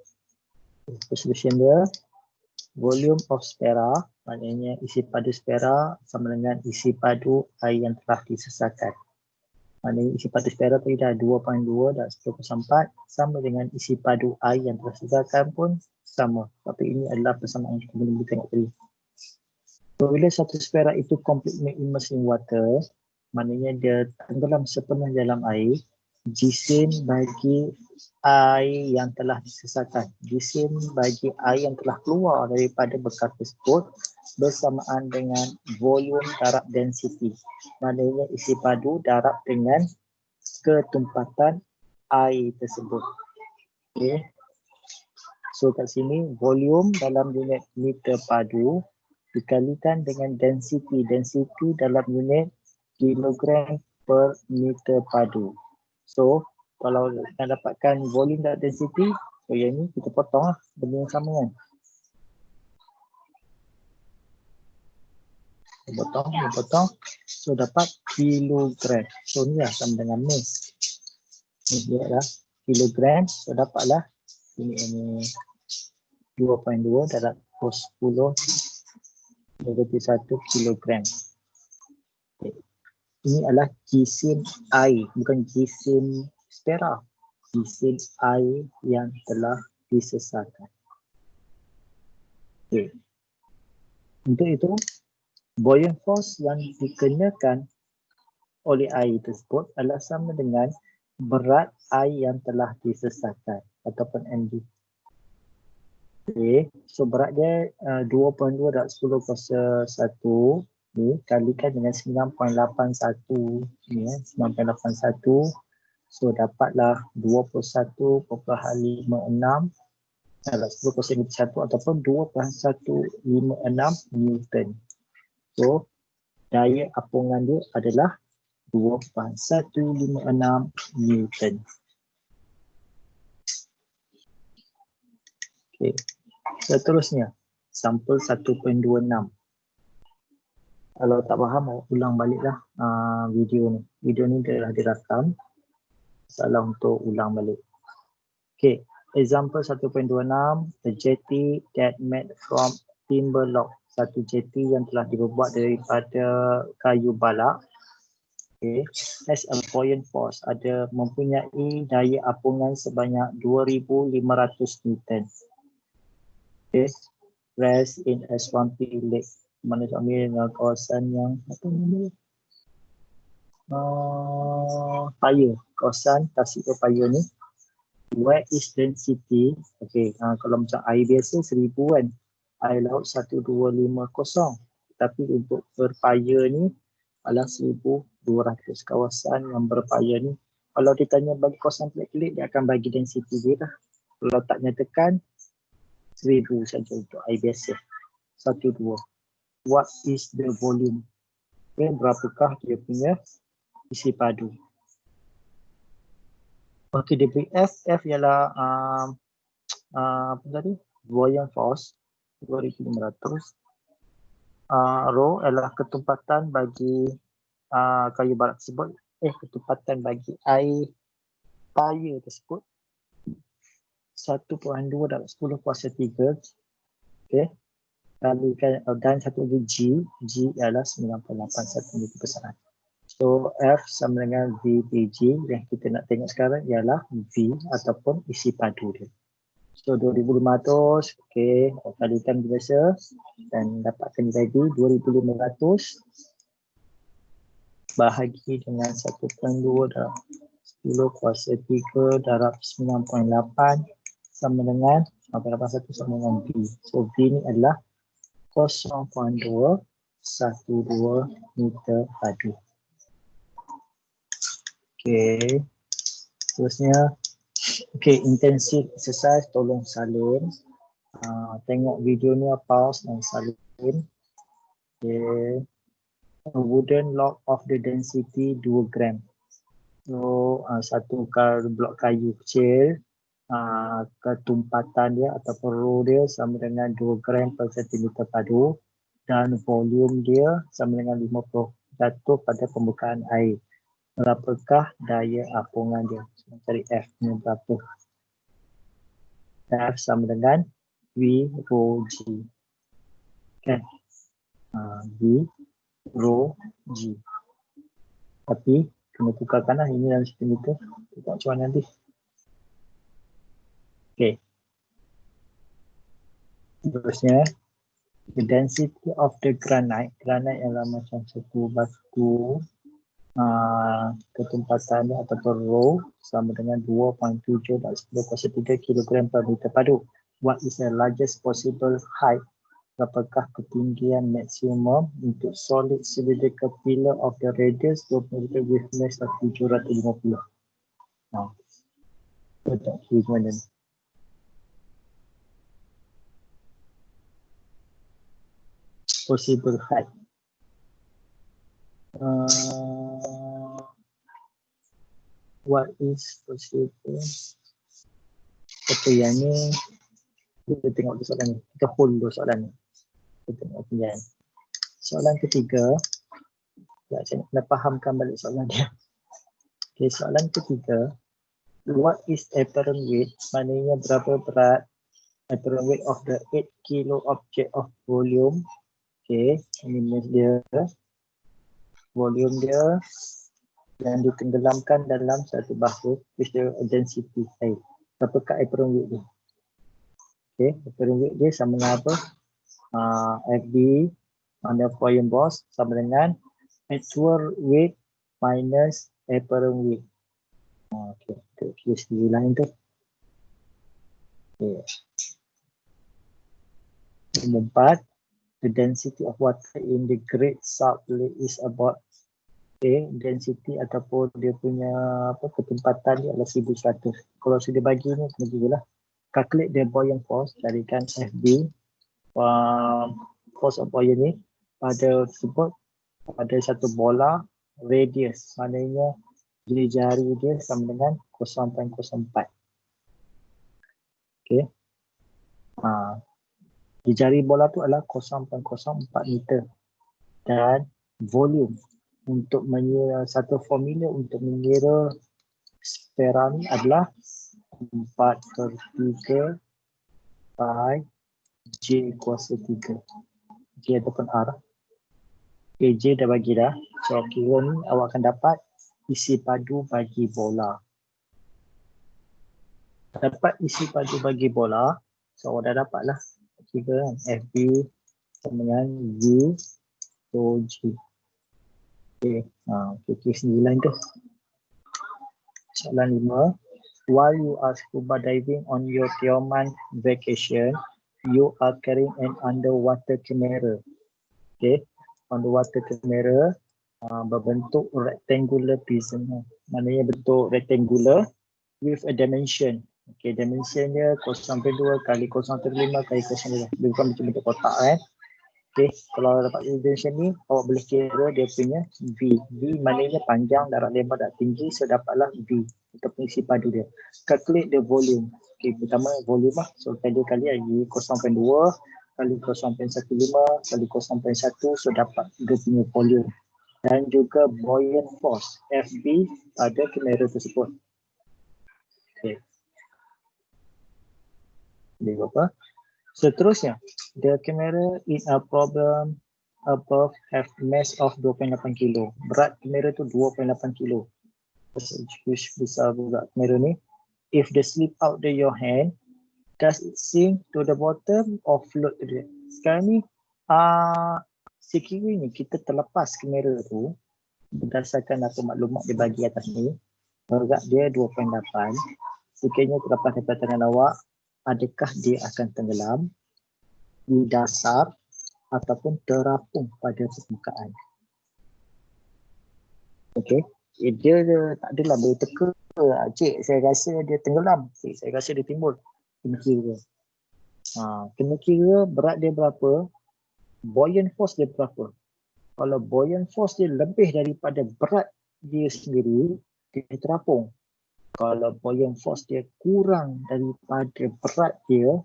Solution dia, volume of sfera, maknanya isi padu sfera sama dengan isi padu air yang telah disesakan. Maknanya isi padu sfera tadi dah 2.2 dan 10 kuasa 4 sama dengan isi padu air yang telah disesakan pun sama. Tapi ini adalah persamaan yang kita boleh tengok tadi. Apabila satu sfera itu completely immersed in water, maknanya dia tenggelam sepenuh dalam air, jisim bagi air yang telah disesakan, jisim bagi air yang telah keluar daripada bekas tersebut bersamaan dengan volume darab density, maknanya isi padu darab dengan ketumpatan air tersebut. Okay. So kat sini volume dalam unit meter padu dikalikan dengan density dalam unit kilogram per meter padu. So kalau nak dapatkan volume dan density, so yang ni kita potong lah benda yang sama kan. Potong, so dapat kilogram. So ni lah sama dengan mes. Ni dia lah kilogram, so dapatlah ini 2.2 darab 10 negatif 1 kilogram. Okay. Ini adalah jisim air, bukan jisim sfera. Jisim air yang telah disesakan. Okay. Untuk itu, buoyant force yang dikenakan oleh air tersebut adalah sama dengan berat air yang telah disesakan ataupun mg. Okay. So berat dia 2.2 darab 10 kuasa 1 ni kalikan dengan 9.81 ni 9.81. So dapatlah 21.56 darab 10 kuasa 1 ataupun 2.156 Newton. So daya apungan dia adalah 2.156 Newton. Okay. Seterusnya, sampel 1.26. Kalau tak faham, ulang baliklah video ni. Video ni dah direkam. Salah untuk ulang balik. Okay, example 1.26. A jetty that made from timber log. Satu jetty yang telah dibuat daripada kayu balak. Okay. Has a buoyant force, ada mempunyai daya apungan sebanyak 2,500 Newton. Okay. Rest in a swampy lake. Mana kami dengan kawasan yang apa namanya? Paya, kawasan Tasik Paya ni. Where is density? Okay, kalau macam air biasa 1,000 kan. Air laut 1250. Tapi untuk berpaya ni adalah 1,200. Kawasan yang berpaya ni, kalau ditanya bagi kawasan pelik-pelik, dia akan bagi density dia lah. Kalau tak nyatakan, 1,000 saja untuk air biasa. 1,2. What is the volume? Okay, berapakah dia punya isi padu? Okey, dia beri F ialah apa tadi? Buoyant force 2,500. Rho adalah ketumpatan bagi kayu barak tersebut. Ketumpatan bagi air paya tersebut 1.2 dalam 10 kuasa 3. Okey. Dan satu lagi G ialah 9.81 meter persegi. So F sama dengan VPG. Yang kita nak tengok sekarang ialah V ataupun isi padu dia. So 2,500, okey, kalikan biasa dan dapatkan nilai V 2,500 bahagi dengan 1.2 darab 10 kuasa 3 darab 9.8 sama dengan 9.81 sama dengan V. So V ni adalah 0.212 meter padu. Okey. Terusnya, okey, intensive exercise tolong salin. Tengok video ni, pause dan salin. Okey. A wooden log of the density 2 gram. So, satu blok kayu kecil, ketumpatan dia ataupun rho dia sama dengan 2 gram per sentimeter padu dan volume dia sama dengan 50 jatuh pada permukaan air. Berapakah daya apungan dia? So, cari F ni berapa? F sama dengan V rho G. Kan? V rho G. Tapi kena tukarkan lah ini dalam sentimeter. Kita macam mana nanti. Okay. Terusnya, the density of the granite. Granite ialah macam satu batu. Ketumpatan dia ataupun rho sama dengan 2.7 dan 10 kuasa 3 kg per meter padu. What is the largest possible height? Berapakah ketinggian maksimum untuk solid cylindrical pillar of the radius 20 meter with mass of 750? Betul, gimana ni? Possible height. What is possible? Apa yang ni? Kita tengok soalan ni. Kita hold dulu soalan ni. Kita tengok opinion. Soalan ketiga. Saya nak fahamkan balik soalan dia. Okay, soalan ketiga. What is apparent weight? Maknanya berapa berat apparent weight of the 8 kilo object of volume. Okay, ini dia. Volume dia yang ditenggelamkan dalam satu bahu with the density air. Berapakah apparent weight dia? Okay, apparent weight dia sama dengan apa? FB under buoyant force sama dengan actual weight minus apparent weight. Okay, kita tulis di lain tu. Okay. Nombor 4. The density of water in the Great Salt Lake is about density ataupun dia punya ketumpatan dia adalah 1,100. Kalau sudah bagi ni, kena jugalah. Calculate the buoyant force, carikan FB force of buoyant ni pada tersebut pada satu bola radius, maknanya jari dia sama dengan 0.04. Okey. Di jari bola tu adalah 0.04 meter dan volume untuk mengira satu formula untuk mengira sfera ni adalah 4/3 pi J kuasa 3. J ataupun R. AJ dah bagi dah. So kira ni awak akan dapat isi padu bagi bola. Dapat isi padu bagi bola. So awak dah dapat lah. Kira kan FB sama dengan U to G. Okay. Okay, 9 tu. Soalan 5. While you are scuba diving on your Tioman vacation, you are carrying an underwater camera. Okay. Underwater camera berbentuk rectangular prism. Maknanya bentuk rectangular with a dimension. Okay, dimension dia 0.2 kali 0.5 kali 0.5. Dia bukan bentuk kotak kan. Okay, kalau dapat dimension ni, awak boleh kira dia punya V. V maknanya panjang, darab lebar dan tinggi. So dapatlah V. Kita isi padu dia. Calculate the volume. Okay, pertama volume lah. So tadi kali lagi 0.2 kali 0.15 kali 0.1. So dapat dia punya volume. Dan juga buoyant force FB pada kamera tersebut. Okay. Dia apa? Seterusnya, the camera in a problem above have mass of 2.8 kilo. Berat kamera tu 2.8 kilo. Besar juga kamera ni. If the slip out of your hand, does it sink to the bottom or float to the... Sekarang ni, sekiranya kita terlepas kamera tu, berdasarkan apa maklumat dia bagi atas ni, berat dia 2.8. Sekiranya terlepas daripada tangan awak, adakah dia akan tenggelam di dasar ataupun terapung pada permukaan? Okey, dia tak adalah boleh teka. Cik, saya rasa dia tenggelam. Cik, saya rasa dia timbul. Kena kira. Kena kira berat dia berapa, buoyant force dia berapa. Kalau buoyant force dia lebih daripada berat dia sendiri, dia terapung. Kalau buoyant force dia kurang daripada berat dia,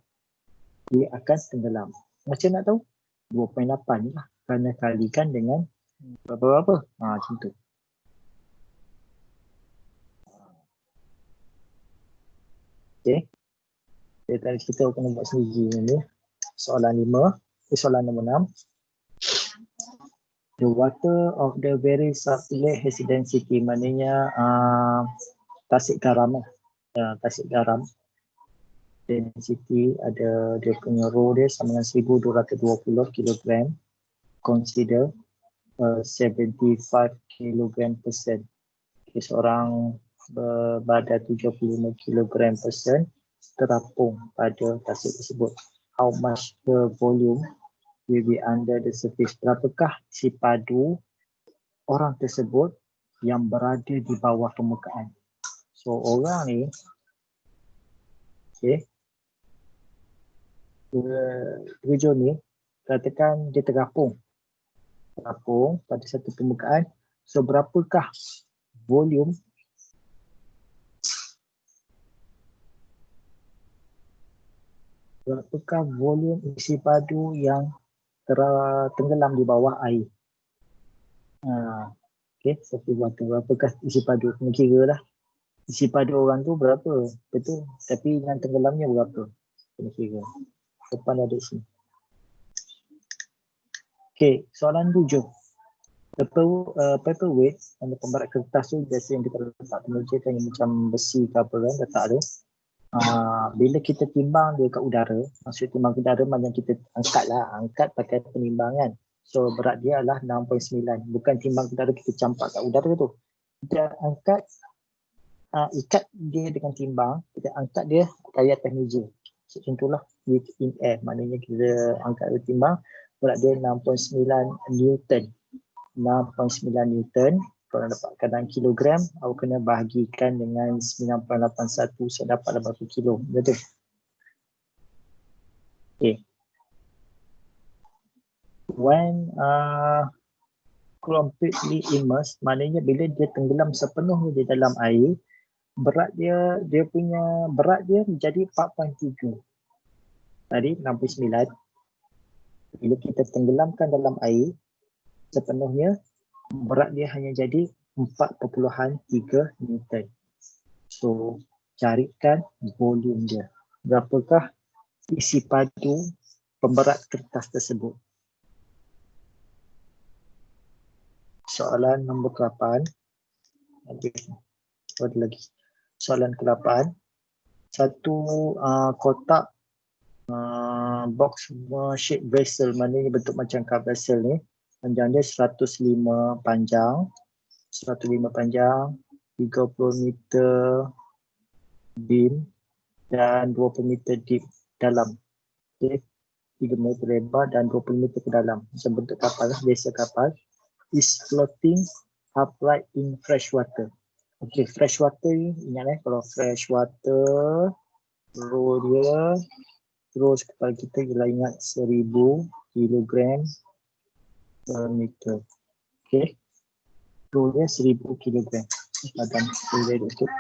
dia akan tenggelam. Macam nak tahu? 2.8 lah. Kerana kalikan dengan berapa-berapa. Macam tu. Okay. Dia tadi kita kena buat sendiri ni. Soalan 5. Soalan nombor 6. The water of the very salt lake has density. Maknanya tasik garam lah. Tasik garam. Density ada dia punya row dia sama dengan 1220 kg. Consider 75 kg persen. Okay, seorang berbadan 75 kg persen terapung pada tasik tersebut. How much the volume will be under the surface? Berapakah isi padu orang tersebut yang berada di bawah permukaan? So orang ni, okay, tujuh ni, katakan dia terapung pada satu permukaan. So berapakah volume isi padu yang tenggelam di bawah air? Okay, seperti berapakah isi padu? Kena kira lah. Isi padu orang tu berapa? Betul. Tapi yang tenggelamnya berapa? Kena kira. Depan ada sini. Okay, soalan 7. Paperweight, pembarat kertas tu biasa yang kita letak meja kan, yang macam besi ke apa kan, letak tu. Bila kita timbang dia kat udara, maksud timbang udara macam kita angkat pakai penimbangan. So berat dia adalah 6.9. Bukan timbang udara kita campak kat udara tu. Kita angkat, ikat dia dengan timbang, kita angkat dia dari atas meja. So contohlah with in air, maknanya kita angkat dia timbang, berat dia 6.9 Newton. 6.9 Newton. Kalau dapatkan dalam kilogram, awak kena bahagikan dengan 9.81. Saya dapat berapa kilo. Betul? Okay. When completely immersed, maknanya bila dia tenggelam sepenuhnya di dalam air, berat dia punya berat dia menjadi 4.7. Tadi 69. Bila kita tenggelamkan dalam air sepenuhnya, berat dia hanya jadi 4.3 Newton. So, carikan volume dia. Berapakah isi padu pemberat kertas tersebut? soalan nombor 8. Ada lagi. Soalan ke-8. Satu kotak box shape vessel, maknanya bentuk macam cup vessel ni. Panjang dia 105 panjang, 30 meter beam dan 20 meter deep dalam. Okay. 3 meter lebar dan 20 meter ke dalam. Macam bentuk kapal lah, biasa kapal. Is floating upright in fresh water. Okay, fresh water ni ingat kalau fresh water row dia terus kepala kita ialah ingat 1000 kilogram per meter. Okay, row dia 1000 kilogram. Badan boleh duduk.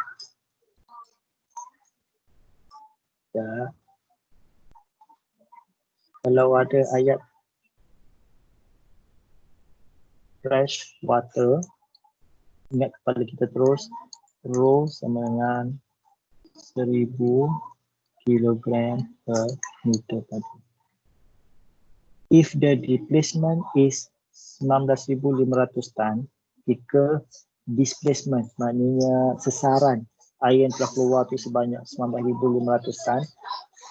Ya. Kalau ada ayat fresh water, ingat kepala kita terus row sama dengan 1000 kilogram per meter tadi. If the displacement is 19,500 tan, jika displacement maknanya sesaran air yang telah keluar tu sebanyak 19,500 tan,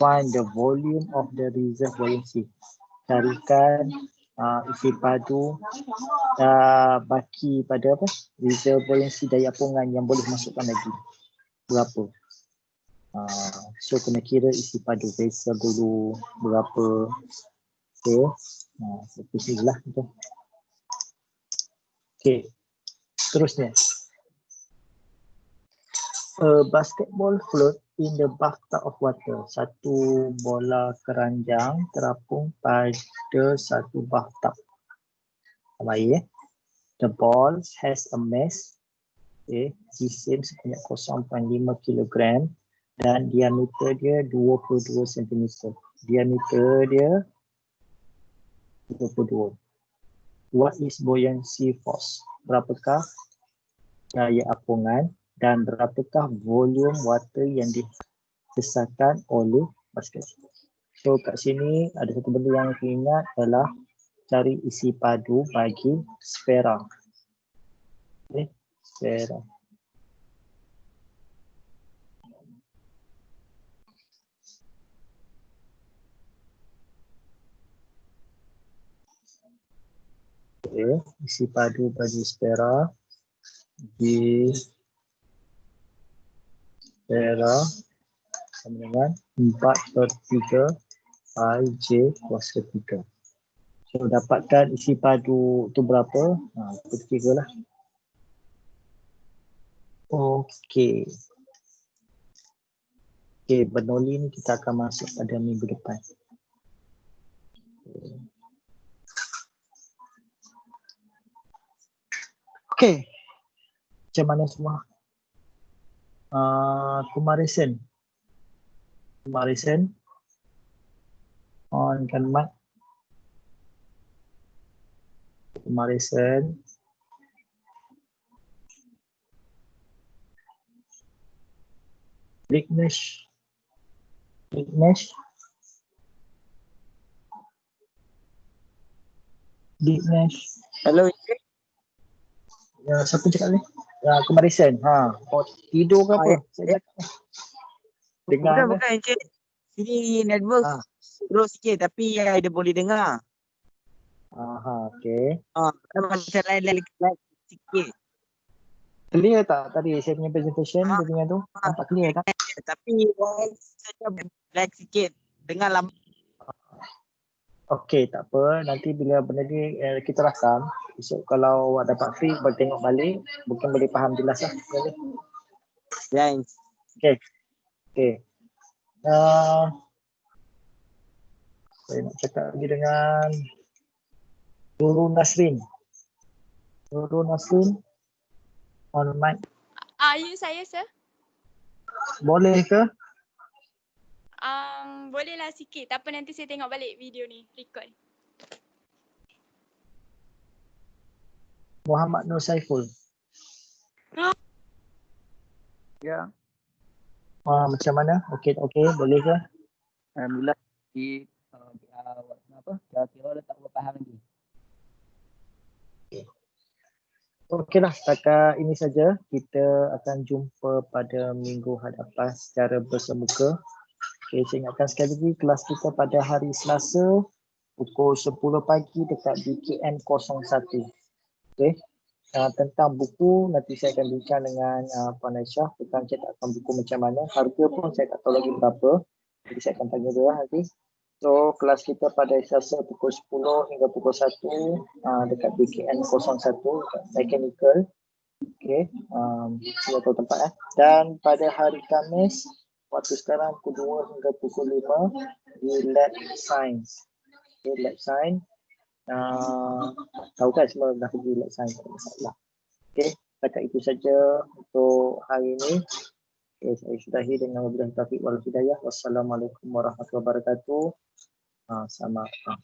find the volume of the reserve buoyancy. Carikan isi padu baki pada reserve buoyancy daya apungan yang boleh masukkan lagi. Berapa? So kena kira isi padu vessel dulu berapa. Okay. Seperti inilah. Okay. Terusnya. A basketball float in the bathtub of water. Satu bola keranjang terapung pada satu bathtub air. The ball has a mass, jisim sebanyak 0.5 kilogram dan diameter dia 22 cm. Diameter dia 22. What is buoyancy force? Berapakah daya apungan dan berapakah volume water yang disesatkan oleh basket? So kat sini ada satu benda yang kita ingat adalah cari isi padu bagi sfera. Okay, sfera. Okay, isi padu bagi sfera di sfera sama dengan 4/3 pi j kuasa 3. So dapatkan isi padu tu berapa? Kita kira lah. Okey. Okay, Bernoulli ni kita akan masuk pada minggu depan. Okay. Macam mana semua? Comparison. On kan mic. Comparison. Weakness. Hello. Ya, siapa cakap ni? Comparison. Tidur ke apa? Saya cakap. Dengar ke? Bukan Encik. Sini network slow sikit tapi dia boleh dengar. Okey. Macam lain sikit. Clear tak tadi saya punya presentation dia punya tu? Nampak clear tak? Tapi lag sikit. Dengar lama. Okey, tak apa. Nanti bila benda ni kita rakam, esok kalau awak dapat free boleh tengok balik, mungkin boleh faham jelas lah. Thanks. Okey. Saya nak cakap lagi dengan Nurul Nasrin. On mic. Ya saya sir. Boleh ke? Bolehlah sikit. Apa nanti saya tengok balik video ni, record. Muhammad Nur Saiful. Ya. Macam mana? Okey, boleh ke? Alhamdulillah. Kira-kira dah tak faham lagi. Okeylah, setakat ini saja. Kita akan jumpa pada minggu hadapan secara bersemuka. Okey, saya ingatkan sekali lagi kelas kita pada hari Selasa pukul 10 pagi dekat BKM 01. Okey. Tentang buku nanti saya akan bincang dengan Puan Aisyah tentang cetakan buku macam mana. Harga pun saya tak tahu lagi berapa. Jadi saya akan tanya dia nanti. So kelas kita pada Selasa pukul 10 hingga pukul 1 dekat BKN 01 dekat mechanical. Okey, saya tahu tempat. Dan pada hari Khamis waktu sekarang pukul 2 hingga pukul 5 di lab science. Okay, lab science. Tahu kan semua dah pergi lab science, tak ada masalah. Okey, setakat itu saja untuk hari ini. Okay, saya sudahi dengan wabillahi taufiq wal hidayah. Wassalamualaikum warahmatullahi wabarakatuh. Selamat datang.